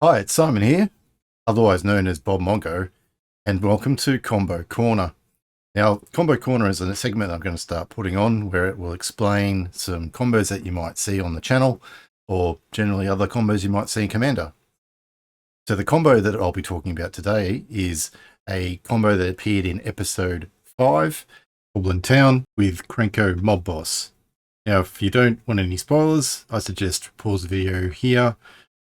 Hi, it's Simon here, otherwise known as Bob Mongo, and welcome to Combo Corner. Now, Combo Corner is a segment I'm going to start putting on where it will explain some combos that you might see on the channel, or generally other combos you might see in Commander. So the combo that I'll be talking about today is a combo that appeared in episode 5, Goblin Town, with Krenko Mob Boss. Now, if you don't want any spoilers, I suggest pause the video here.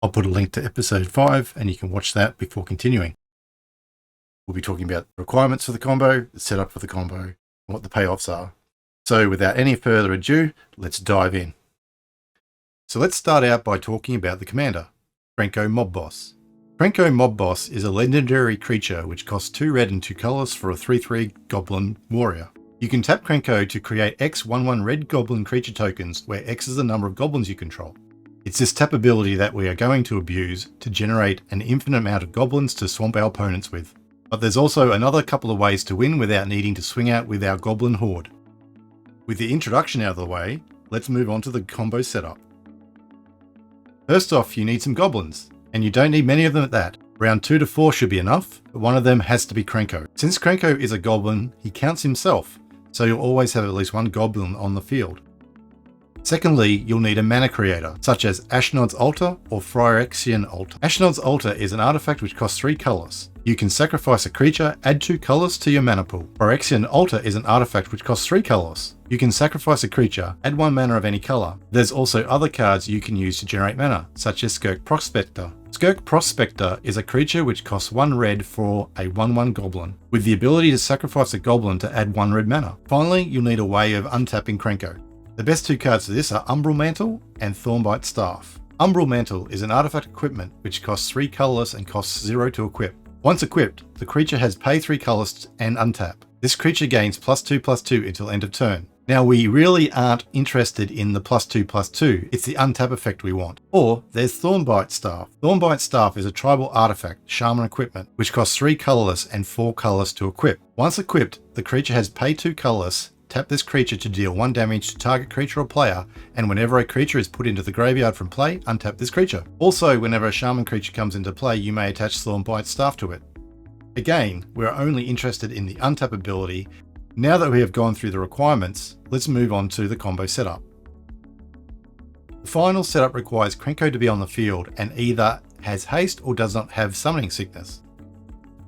I'll put a link to episode 5 and you can watch that before continuing. We'll be talking about the requirements for the combo, the setup for the combo, and what the payoffs are. So without any further ado, let's dive in. So let's start out by talking about the commander, Krenko Mob Boss. Krenko Mob Boss is a legendary creature which costs 2 red and 2 colors for a 3/3 goblin warrior. You can tap Krenko to create X 1/1 red goblin creature tokens, where X is the number of goblins you control. It's this tap ability that we are going to abuse to generate an infinite amount of goblins to swamp our opponents with. But there's also another couple of ways to win without needing to swing out with our goblin horde. With the introduction out of the way, let's move on to the combo setup. First off, you need some goblins, and you don't need many of them at that. Round 2 to 4 should be enough, but one of them has to be Krenko. Since Krenko is a goblin, he counts himself, so you'll always have at least one goblin on the field. Secondly, you'll need a mana creator, such as Ashnod's Altar or Phyrexian Altar. Ashnod's Altar is an artifact which costs 3 colors. You can sacrifice a creature, add 2 colors to your mana pool. Phyrexian Altar is an artifact which costs 3 colors. You can sacrifice a creature, add 1 mana of any color. There's also other cards you can use to generate mana, such as Skirk Prospector. Skirk Prospector is a creature which costs 1 red for a 1/1 goblin, with the ability to sacrifice a goblin to add 1 red mana. Finally, you'll need a way of untapping Krenko. The best 2 cards for this are Umbral Mantle and Thornbite Staff. Umbral Mantle is an artifact equipment which costs 3 colorless and costs 0 to equip. Once equipped, the creature has pay 3 colors and untap. This creature gains +2/+2 until end of turn. Now, we really aren't interested in the +2/+2, it's the untap effect we want. Or there's Thornbite Staff. Thornbite Staff is a tribal artifact, shaman equipment, which costs 3 colorless and 4 colors to equip. Once equipped, the creature has pay 2 colorless. Tap this creature to deal 1 damage to target creature or player, and whenever a creature is put into the graveyard from play, untap this creature. Also, whenever a shaman creature comes into play, you may attach Thornbite Staff to it. Again, we're only interested in the untap ability. Now that we have gone through the requirements, let's move on to the combo setup. The final setup requires Krenko to be on the field and either has haste or does not have summoning sickness.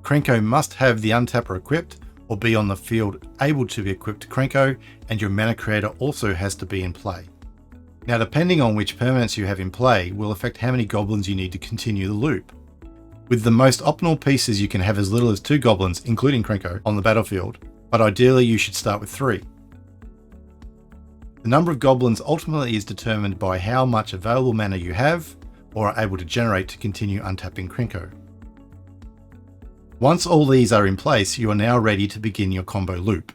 Krenko must have the untapper equipped, or be on the field able to be equipped to Krenko, and your mana creator also has to be in play. Now, depending on which permanents you have in play will affect how many goblins you need to continue the loop. With the most optimal pieces, you can have as little as 2 goblins, including Krenko, on the battlefield, but ideally you should start with 3. The number of goblins ultimately is determined by how much available mana you have or are able to generate to continue untapping Krenko. Once all these are in place, you are now ready to begin your combo loop.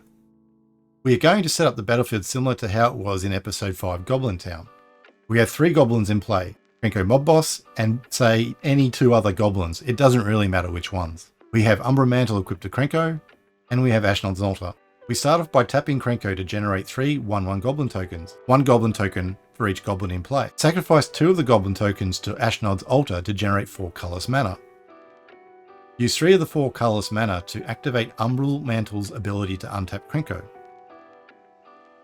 We are going to set up the battlefield similar to how it was in episode 5 Goblin Town. We have 3 goblins in play, Krenko Mob Boss and say any 2 other goblins, it doesn't really matter which ones. We have Umbral Mantle equipped to Krenko, and we have Ashnod's Altar. We start off by tapping Krenko to generate 3 1/1 goblin tokens, 1 goblin token for each goblin in play. Sacrifice 2 of the goblin tokens to Ashnod's Altar to generate 4 colorless mana. Use 3 of the 4 colorless mana to activate Umbral Mantle's ability to untap Krenko.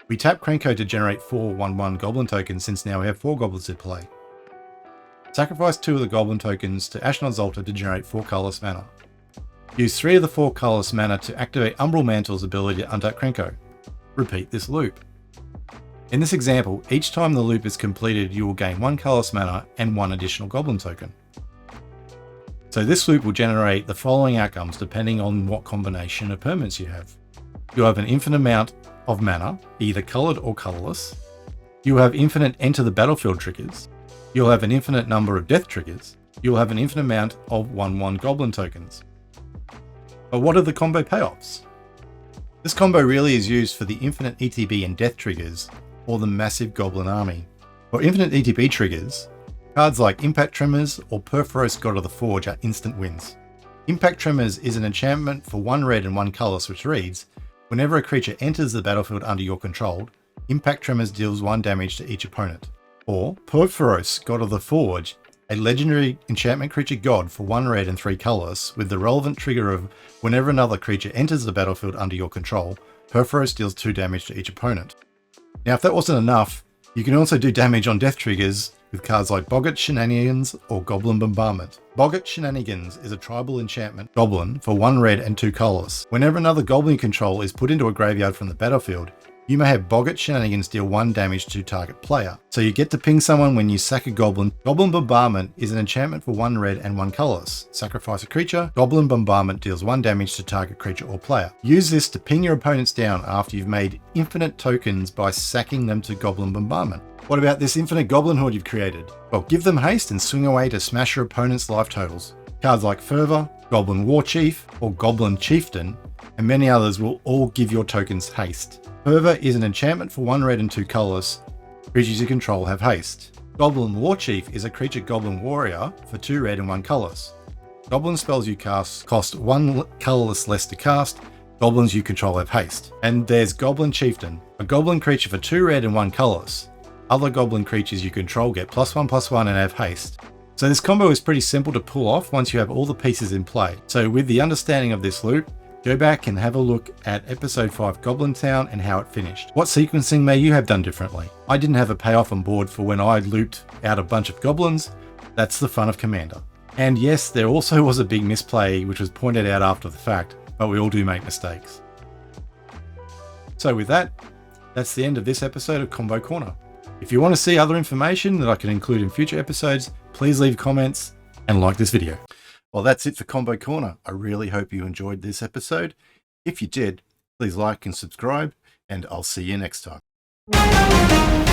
We tap Krenko to generate 4 1/1 goblin tokens since now we have 4 goblins in play. Sacrifice 2 of the goblin tokens to Ashnod's Altar to generate 4 colorless mana. Use 3 of the 4 colorless mana to activate Umbral Mantle's ability to untap Krenko. Repeat this loop. In this example, each time the loop is completed, you will gain 1 colorless mana and 1 additional goblin token. So this loop will generate the following outcomes depending on what combination of permanents you have. You'll have an infinite amount of mana, either coloured or colourless. You'll have infinite enter the battlefield triggers. You'll have an infinite number of death triggers. You'll have an infinite amount of 1/1 goblin tokens. But what are the combo payoffs? This combo really is used for the infinite ETB and death triggers, or the massive goblin army. For infinite ETB triggers, cards like Impact Tremors or Purphoros God of the Forge are instant wins. Impact Tremors is an enchantment for 1 red and 1 colourless which reads, whenever a creature enters the battlefield under your control, Impact Tremors deals 1 damage to each opponent. Or Purphoros God of the Forge, a legendary enchantment creature god for 1 red and 3 colorless, with the relevant trigger of whenever another creature enters the battlefield under your control, Purphoros deals 2 damage to each opponent. Now, if that wasn't enough, you can also do damage on death triggers with cards like Boggart Shenanigans or Goblin Bombardment. Boggart Shenanigans is a tribal enchantment goblin for 1 red and 2 colorless. Whenever another goblin you control is put into a graveyard from the battlefield, you may have Boggart Shenanigans deal 1 damage to target player. So you get to ping someone when you sack a goblin. Goblin Bombardment is an enchantment for 1 red and 1 colorless. Sacrifice a creature. Goblin Bombardment deals 1 damage to target creature or player. Use this to ping your opponents down after you've made infinite tokens by sacking them to Goblin Bombardment. What about this infinite goblin horde you've created? Well, give them haste and swing away to smash your opponent's life totals. Cards like Fervor, Goblin War Chief, or Goblin Chieftain, and many others will all give your tokens haste. Fervor is an enchantment for 1 red and 2 colorless. Creatures you control have haste. Goblin War Chief is a creature Goblin Warrior for 2 red and 1 colorless. Goblin spells you cast cost 1 colorless less to cast. Goblins you control have haste. And there's Goblin Chieftain, a goblin creature for 2 red and 1 colorless. Other goblin creatures you control get +1/+1 and have haste. So this combo is pretty simple to pull off once you have all the pieces in play. So with the understanding of this loop, go back and have a look at episode 5 Goblin Town and how it finished. What sequencing may you have done differently? I didn't have a payoff on board for when I looped out a bunch of goblins. That's the fun of Commander. And yes, there also was a big misplay which was pointed out after the fact, but we all do make mistakes. So with that, that's the end of this episode of Combo Corner. If you want to see other information that I can include in future episodes, please leave comments and like this video. Well, that's it for Combo Corner. I really hope you enjoyed this episode. If you did, please like and subscribe, and I'll see you next time.